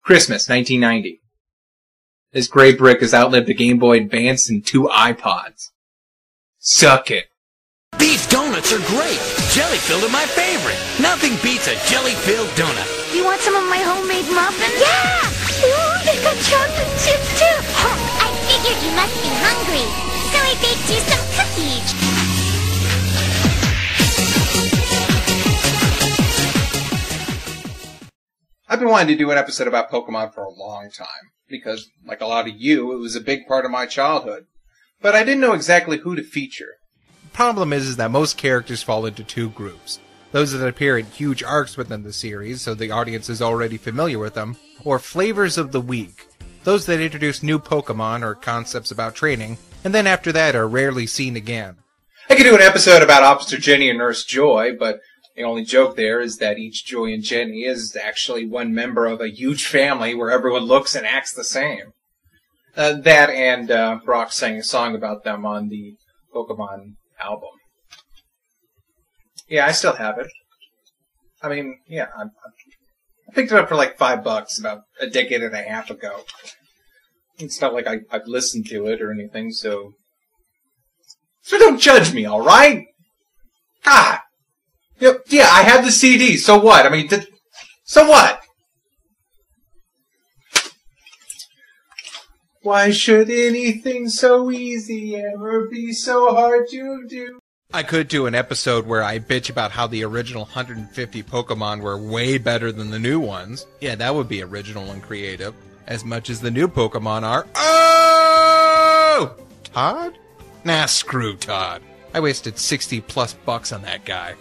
Christmas, 1990. This gray brick has outlived the Game Boy Advance and 2 iPods. Suck it. Beef donuts are great. Jelly-filled are my favorite. Nothing beats a jelly-filled donut. You want some of my homemade muffins? Yeah! Ooh, they got chocolate chips too! Huh, I figured you must be hungry, so I baked you some cookies. I've been wanting to do an episode about Pokemon for a long time, because, like a lot of you, it was a big part of my childhood. But I didn't know exactly who to feature. The problem is that most characters fall into 2 groups. Those that appear in huge arcs within the series, so the audience is already familiar with them, or flavors of the week. Those that introduce new Pokemon or concepts about training, and then after that are rarely seen again. I could do an episode about Officer Jenny and Nurse Joy, but the only joke there is that each Joy and Jenny is actually one member of a huge family where everyone looks and acts the same. That and Brock sang a song about them on the Pokemon album. Yeah, I still have it. I mean, yeah, I picked it up for like $5 about a decade and a half ago. It's not like I've listened to it or anything, so don't judge me, alright? God! Yeah, I have the CD, so what? I mean, so what? Why should anything so easy ever be so hard to do? I could do an episode where I bitch about how the original 150 Pokemon were way better than the new ones. Yeah, that would be original and creative. As much as the new Pokemon are. Oh! Todd? Nah, screw Todd. I wasted $60+ on that guy.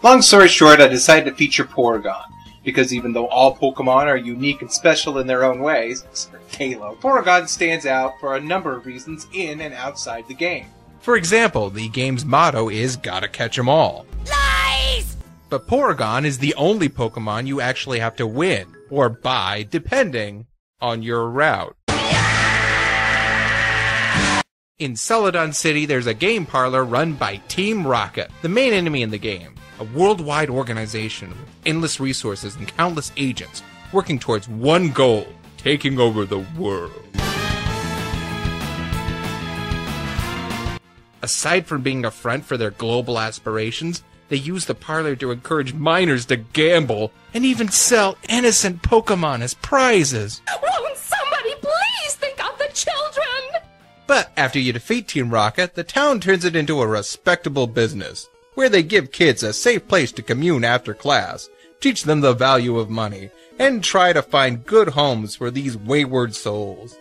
Long story short, I decided to feature Porygon, because even though all Pokemon are unique and special in their own ways, except for Halo, Porygon stands out for a number of reasons in and outside the game. For example, the game's motto is "Gotta catch 'em all." Lies! But Porygon is the only Pokemon you actually have to win, or buy, depending on your route. In Celadon City, there's a game parlor run by Team Rocket, the main enemy in the game. A worldwide organization with endless resources and countless agents working towards one goal, taking over the world. Aside from being a front for their global aspirations, they use the parlor to encourage minors to gamble and even sell innocent Pokemon as prizes. Won't somebody please think of the children? But after you defeat Team Rocket, the town turns it into a respectable business, where they give kids a safe place to commune after class, teach them the value of money, and try to find good homes for these wayward souls.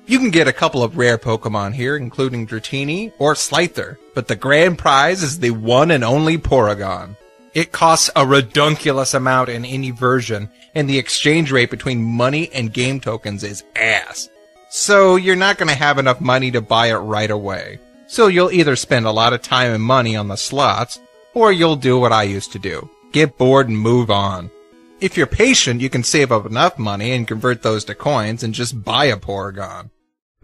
You can get a couple of rare Pokemon here, including Dratini or Slifer, but the grand prize is the one and only Porygon. It costs a redunculous amount in any version, and the exchange rate between money and game tokens is ass. So you're not going to have enough money to buy it right away. So you'll either spend a lot of time and money on the slots, or you'll do what I used to do. Get bored and move on. If you're patient, you can save up enough money and convert those to coins and just buy a Porygon.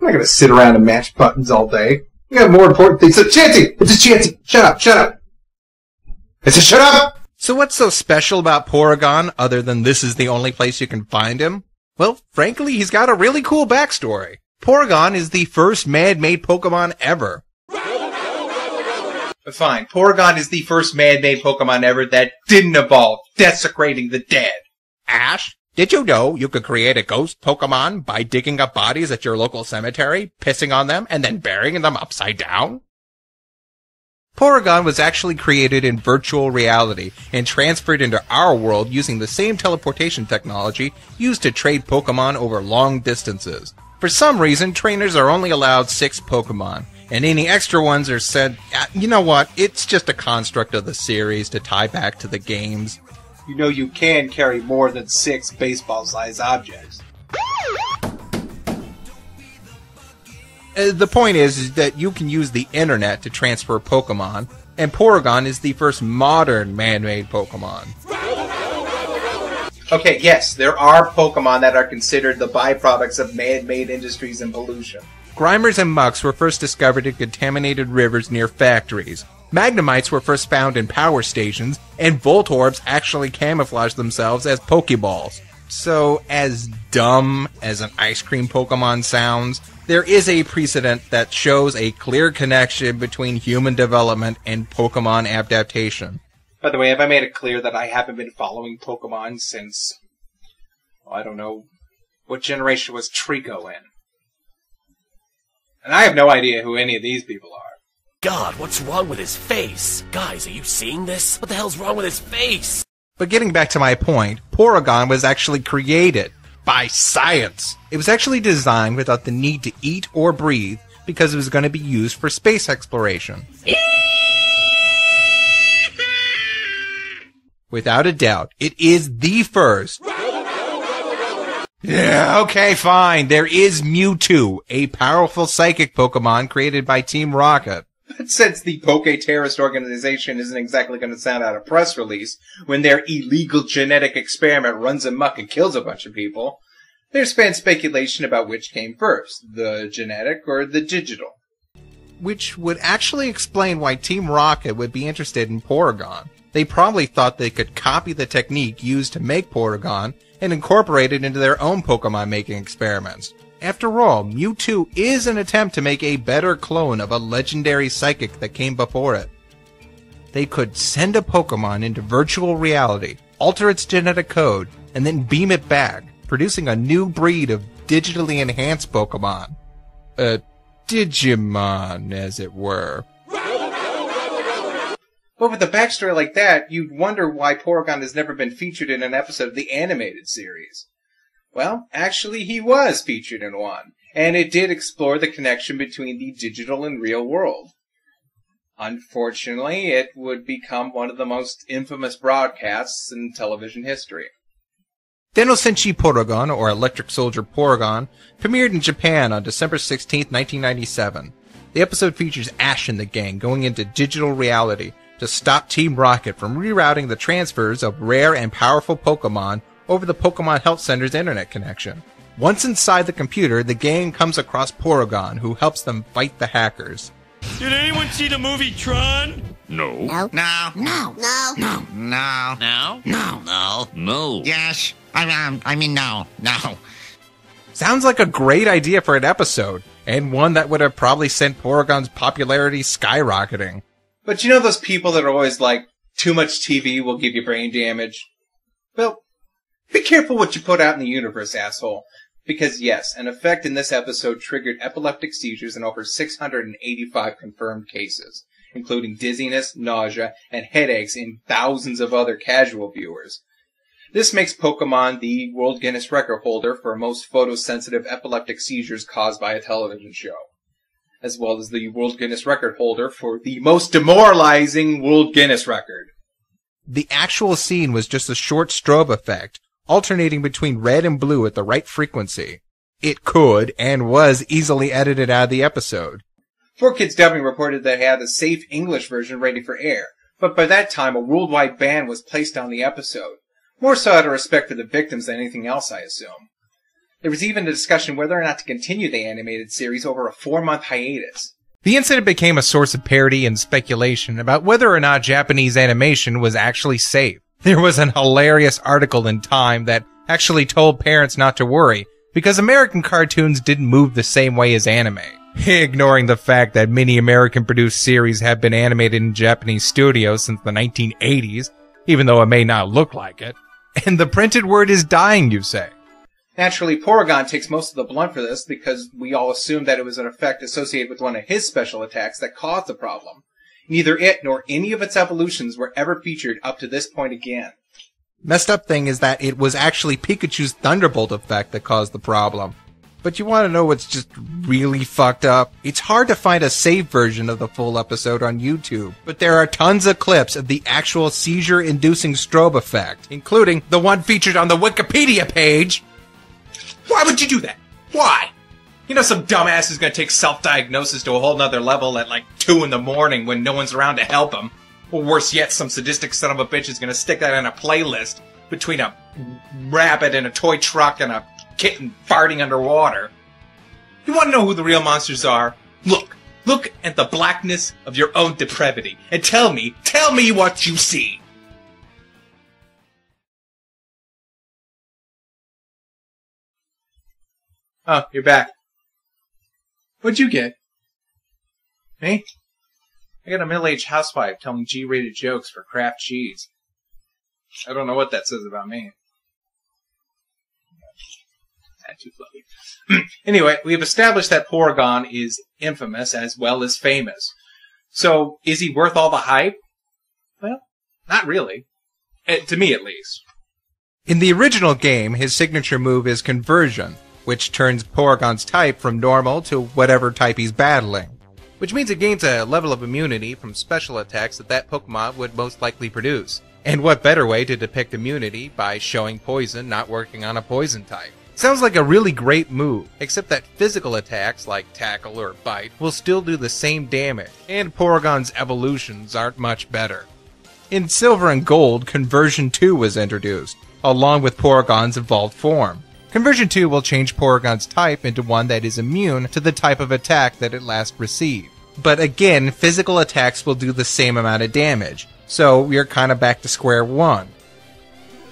I'm not going to sit around and mash buttons all day. We got more important things. It's a Chansey! It's a Chansey! Shut up! Shut up! It's a shut up! So what's so special about Porygon other than this is the only place you can find him? Well, frankly, he's got a really cool backstory. Porygon is the first man-made Pokemon ever. Fine, Porygon is the first man-made Pokemon ever that didn't evolve, desecrating the dead. Ash, did you know you could create a ghost Pokemon by digging up bodies at your local cemetery, pissing on them, and then burying them upside down? Porygon was actually created in virtual reality and transferred into our world using the same teleportation technology used to trade Pokemon over long distances. For some reason, trainers are only allowed 6 Pokemon, and any extra ones are sent... You know what? It's just a construct of the series to tie back to the games. You know you can carry more than 6 baseball-sized objects. The point is that you can use the internet to transfer Pokemon, and Porygon is the first modern man-made Pokemon. Okay, yes, there are Pokemon that are considered the byproducts of man-made industries and pollution. Grimers and Mucks were first discovered in contaminated rivers near factories. Magnemites were first found in power stations, and Voltorbs actually camouflaged themselves as Pokeballs. So, as dumb as an ice cream Pokemon sounds, there is a precedent that shows a clear connection between human development and Pokemon adaptation. By the way, have I made it clear that I haven't been following Pokemon since, I don't know, what generation was Trico in? And I have no idea who any of these people are. God, what's wrong with his face? Guys, are you seeing this? What the hell's wrong with his face? But getting back to my point, Porygon was actually created by science. It was actually designed without the need to eat or breathe because it was going to be used for space exploration. Without a doubt, it is the first. Yeah, okay, fine. There is Mewtwo, a powerful psychic Pokemon created by Team Rocket. But since the Poke Terrorist Organization isn't exactly going to send out a press release when their illegal genetic experiment runs amok and kills a bunch of people, there's been speculation about which came first, the genetic or the digital. Which would actually explain why Team Rocket would be interested in Porygon. They probably thought they could copy the technique used to make Porygon and incorporate it into their own Pokemon making experiments. After all, Mewtwo is an attempt to make a better clone of a legendary psychic that came before it. They could send a Pokemon into virtual reality, alter its genetic code, and then beam it back, producing a new breed of digitally enhanced Pokemon. Digimon, as it were. But with a backstory like that, you'd wonder why Porygon has never been featured in an episode of the animated series. Well, actually he was featured in one, and it did explore the connection between the digital and real world. Unfortunately, it would become one of the most infamous broadcasts in television history. Denosenshi Porygon, or Electric Soldier Porygon, premiered in Japan on December 16, 1997. The episode features Ash and the gang going into digital reality to stop Team Rocket from rerouting the transfers of rare and powerful Pokemon over the Pokemon Health Center's internet connection. Once inside the computer, the gang comes across Porygon, who helps them fight the hackers. Did anyone see the movie Tron? No. No. No. No. No. No. No. No? No. No. No. Yes. I mean, no. No. Sounds like a great idea for an episode, and one that would have probably sent Porygon's popularity skyrocketing. But you know those people that are always like, too much TV will give you brain damage? Well, be careful what you put out in the universe, asshole. Because yes, an effect in this episode triggered epileptic seizures in over 685 confirmed cases, including dizziness, nausea, and headaches in thousands of other casual viewers. This makes Pokemon the World Guinness Record holder for most photosensitive epileptic seizures caused by a television show, as well as the World Guinness Record holder for the most demoralizing World Guinness Record. The actual scene was just a short strobe effect, alternating between red and blue at the right frequency. It could, and was, easily edited out of the episode. 4Kids Dubbing reported that it had a safe English version ready for air, but by that time a worldwide ban was placed on the episode. More so out of respect for the victims than anything else, I assume. There was even a discussion whether or not to continue the animated series over a 4-month hiatus. The incident became a source of parody and speculation about whether or not Japanese animation was actually safe. There was an hilarious article in Time that actually told parents not to worry, because American cartoons didn't move the same way as anime, ignoring the fact that many American-produced series have been animated in Japanese studios since the 1980s, even though it may not look like it. And the printed word is dying, you say. Naturally, Porygon takes most of the blunt for this because we all assumed that it was an effect associated with one of his special attacks that caused the problem. Neither it nor any of its evolutions were ever featured up to this point again. Messed up thing is that it was actually Pikachu's Thunderbolt effect that caused the problem. But you want to know what's just really fucked up? It's hard to find a saved version of the full episode on YouTube, but there are tons of clips of the actual seizure-inducing strobe effect, including the one featured on the Wikipedia page. Why would you do that? Why? You know some dumbass is going to take self-diagnosis to a whole nother level at like 2 in the morning when no one's around to help him. Or worse yet, some sadistic son of a bitch is going to stick that in a playlist between a rabbit in a toy truck and a kitten farting underwater. You want to know who the real monsters are? Look, Look at the blackness of your own depravity, and tell me what you see! Oh, you're back. What'd you get? Me? I got a middle-aged housewife telling G-rated jokes for Kraft cheese. I don't know what that says about me. Not too fluffy. Anyway, we've established that Porygon is infamous as well as famous. So, is he worth all the hype? Well, not really. To me, at least. In the original game, his signature move is Conversion, which turns Porygon's type from normal to whatever type he's battling. Which means it gains a level of immunity from special attacks that Pokemon would most likely produce. And what better way to depict immunity by showing poison not working on a poison type? Sounds like a really great move, except that physical attacks like Tackle or Bite will still do the same damage, and Porygon's evolutions aren't much better. In Silver and Gold, Conversion 2 was introduced, along with Porygon's evolved form. Conversion 2 will change Porygon's type into one that is immune to the type of attack that it last received. But again, physical attacks will do the same amount of damage, so we're kinda back to square one.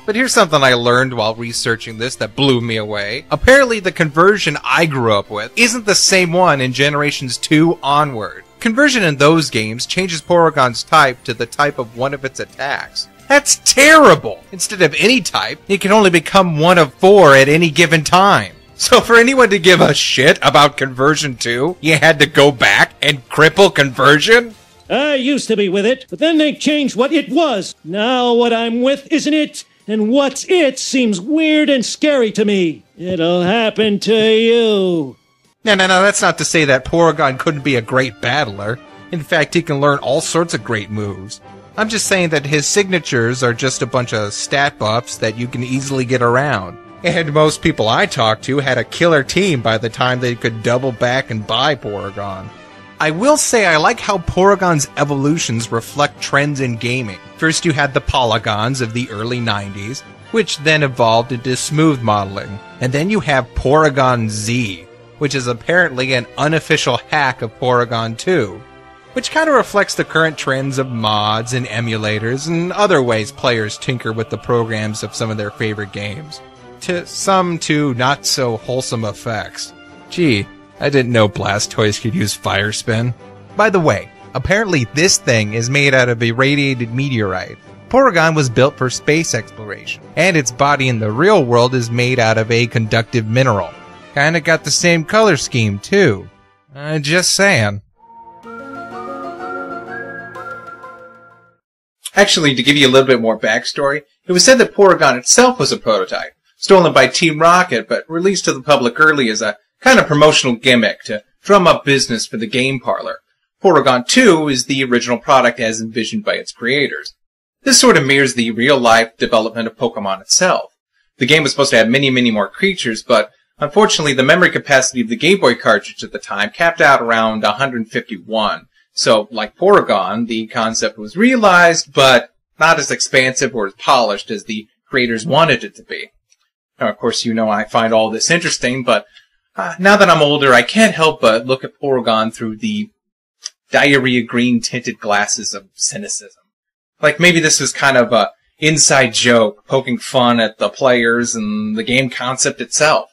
But here's something I learned while researching this that blew me away. Apparently the Conversion I grew up with isn't the same one in Generations 2 onward. Conversion in those games changes Porygon's type to the type of one of its attacks. That's terrible! Instead of any type, it can only become one of 4 at any given time. So for anyone to give a shit about Conversion 2, you had to go back and cripple Conversion? I used to be with it, but then they changed what it was. Now what I'm with isn't it, and what's it seems weird and scary to me. It'll happen to you. No, that's not to say that Porygon couldn't be a great battler. In fact, he can learn all sorts of great moves. I'm just saying that his signatures are just a bunch of stat buffs that you can easily get around. And most people I talked to had a killer team by the time they could double back and buy Porygon. I will say I like how Porygon's evolutions reflect trends in gaming. First you had the Polygons of the early 90s, which then evolved into smooth modeling. And then you have Porygon Z, which is apparently an unofficial hack of Porygon 2, which kind of reflects the current trends of mods and emulators and other ways players tinker with the programs of some of their favorite games. To not so wholesome effects. Gee, I didn't know Blastoise could use Fire Spin. By the way, apparently this thing is made out of a radiated meteorite. Porygon was built for space exploration, and its body in the real world is made out of a conductive mineral. Kinda got the same color scheme, too. Just saying. Actually, to give you a little bit more backstory, it was said that Porygon itself was a prototype, stolen by Team Rocket, but released to the public early as a kind of promotional gimmick to drum up business for the game parlor. Porygon 2 is the original product as envisioned by its creators. This sort of mirrors the real-life development of Pokemon itself. The game was supposed to have many, many more creatures, but unfortunately the memory capacity of the Game Boy cartridge at the time capped out around 151. So, like Porygon, the concept was realized, but not as expansive or as polished as the creators wanted it to be. Now, of course, you know I find all this interesting, but now that I'm older, I can't help but look at Porygon through the diarrhea green tinted glasses of cynicism. Like maybe this was kind of a inside joke, poking fun at the players and the game concept itself.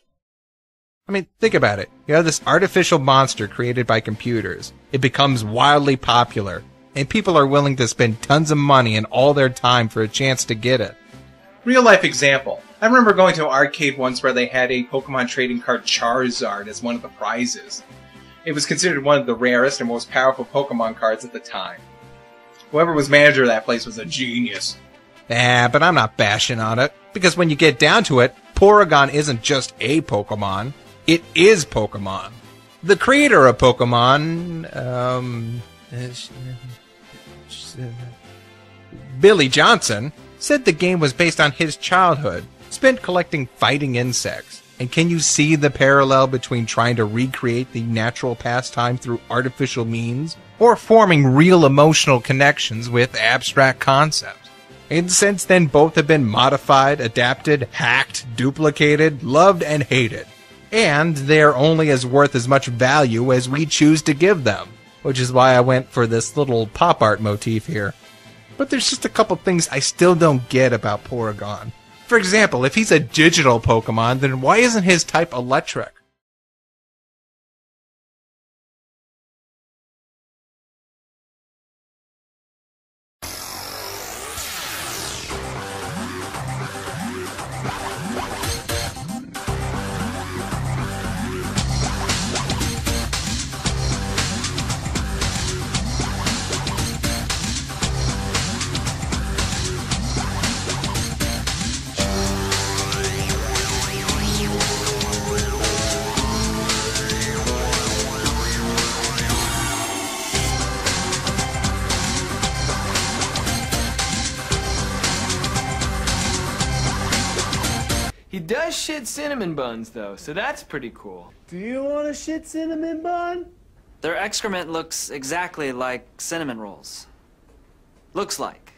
I mean, think about it. You have this artificial monster created by computers. It becomes wildly popular, and people are willing to spend tons of money and all their time for a chance to get it. Real life example. I remember going to an arcade once where they had a Pokemon trading card Charizard as one of the prizes. It was considered one of the rarest and most powerful Pokemon cards at the time. Whoever was manager of that place was a genius. But I'm not bashing on it, because when you get down to it, Porygon isn't just a Pokemon. It is Pokemon. The creator of Pokemon, Billy Johnson, said the game was based on his childhood, spent collecting fighting insects. And can you see the parallel between trying to recreate the natural pastime through artificial means, or forming real emotional connections with abstract concepts? And since then, both have been modified, adapted, hacked, duplicated, loved, and hated. And they're only as worth as much value as we choose to give them. which is why I went for this little pop art motif here. But there's just a couple things I still don't get about Porygon. For example, if he's a digital Pokemon, then why isn't his type electric? He does shit cinnamon buns, though, so that's pretty cool. Do you want a shit cinnamon bun? Their excrement looks exactly like cinnamon rolls. Looks like.